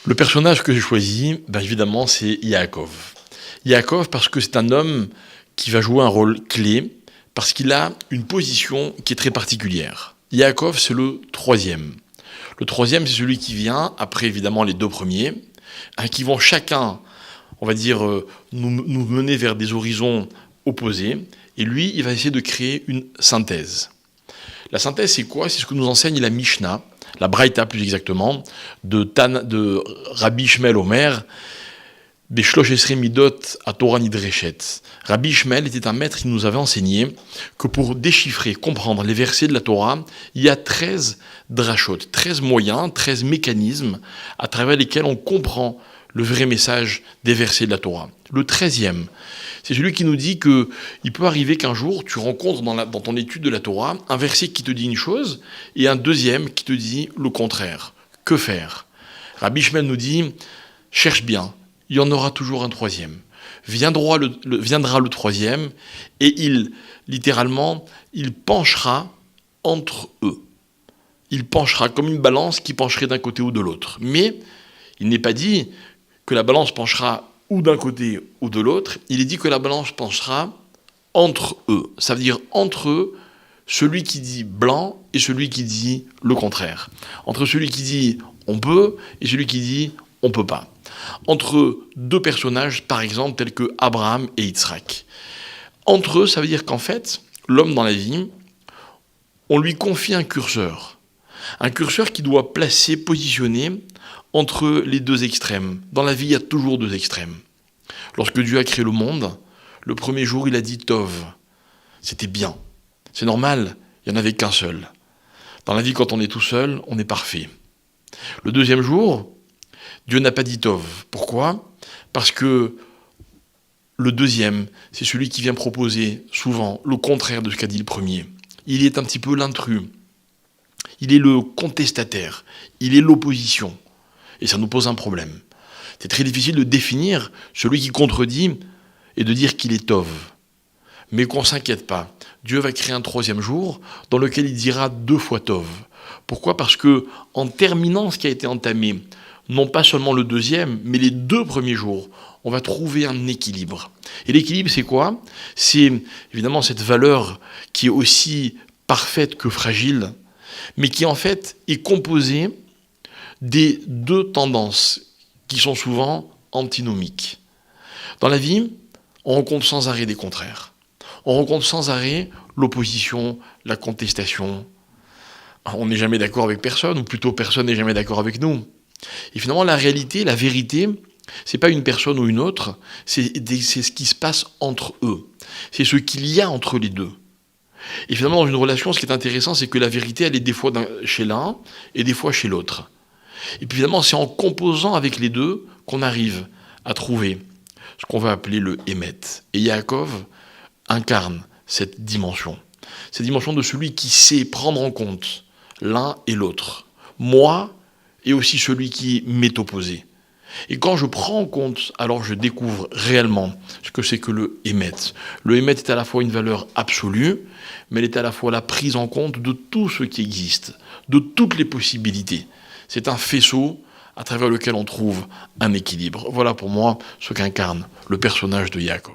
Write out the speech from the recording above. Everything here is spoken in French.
Le personnage que j'ai choisi, évidemment, c'est Yaakov. Yaakov parce que c'est un homme qui va jouer un rôle clé, parce qu'il a une position qui est très particulière. Yaakov, c'est le troisième. Le troisième, c'est celui qui vient, après évidemment les deux premiers, qui vont chacun, on va dire, nous mener vers des horizons opposés. Et lui, il va essayer de créer une synthèse. La synthèse, c'est quoi? C'est ce que nous enseigne la Mishnah, la Braïta plus exactement, de Rabbi Shmuel Omer, Beshlosh Esrei Midot à Torah Nidreshet. Rabbi Shmuel était un maître qui nous avait enseigné que pour déchiffrer, comprendre les versets de la Torah, il y a 13 drashot, 13 moyens, 13 mécanismes à travers lesquels on comprend le vrai message des versets de la Torah. Le 13e, c'est celui qui nous dit qu'il peut arriver qu'un jour, tu rencontres dans ton étude de la Torah un verset qui te dit une chose et un deuxième qui te dit le contraire. Que faire? Rabbi Shmuel nous dit, cherche bien, il y en aura toujours un troisième. Viendra le troisième et littéralement, il penchera entre eux. Il penchera comme une balance qui pencherait d'un côté ou de l'autre. Mais il n'est pas dit que la balance penchera ou d'un côté ou de l'autre, il est dit que la balance penchera entre eux. Ça veut dire entre eux, celui qui dit blanc et celui qui dit le contraire. Entre celui qui dit on peut et celui qui dit on peut pas. Entre deux personnages, par exemple, tels que Abraham et Yitzhak. Entre eux, ça veut dire qu'en fait, l'homme dans la vie, on lui confie un curseur. Un curseur qui doit positionner entre les deux extrêmes. Dans la vie, il y a toujours deux extrêmes. Lorsque Dieu a créé le monde, le premier jour, il a dit Tov. C'était bien. C'est normal, il n'y en avait qu'un seul. Dans la vie, quand on est tout seul, on est parfait. Le deuxième jour, Dieu n'a pas dit Tov. Pourquoi? Parce que le deuxième, c'est celui qui vient proposer souvent le contraire de ce qu'a dit le premier. Il est un petit peu l'intrus. Il est le contestataire. Il est l'opposition. Et ça nous pose un problème. C'est très difficile de définir celui qui contredit et de dire qu'il est Tov. Mais qu'on ne s'inquiète pas. Dieu va créer un troisième jour dans lequel il dira 2 fois Tov. Pourquoi? Parce que en terminant ce qui a été entamé, non pas seulement le deuxième, mais les 2 premiers jours, on va trouver un équilibre. Et l'équilibre, c'est quoi? C'est évidemment cette valeur qui est aussi parfaite que fragile, mais qui en fait est composée des 2 tendances qui sont souvent antinomiques. Dans la vie, on rencontre sans arrêt des contraires. On rencontre sans arrêt l'opposition, la contestation. On n'est jamais d'accord avec personne, ou plutôt personne n'est jamais d'accord avec nous. Et finalement, la réalité, la vérité, c'est pas une personne ou une autre, c'est ce qui se passe entre eux. C'est ce qu'il y a entre les deux. Et finalement, dans une relation, ce qui est intéressant, c'est que la vérité, elle est des fois chez l'un et des fois chez l'autre. Et puis finalement, c'est en composant avec les deux qu'on arrive à trouver ce qu'on va appeler le Hémet. Et Yaakov incarne cette dimension de celui qui sait prendre en compte l'un et l'autre. Moi et aussi celui qui m'est opposé. Et quand je prends en compte, alors je découvre réellement ce que c'est que le Hémet. Le Hémet est à la fois une valeur absolue, mais elle est à la fois la prise en compte de tout ce qui existe, de toutes les possibilités. C'est un faisceau à travers lequel on trouve un équilibre. Voilà pour moi ce qu'incarne le personnage de Yaakov.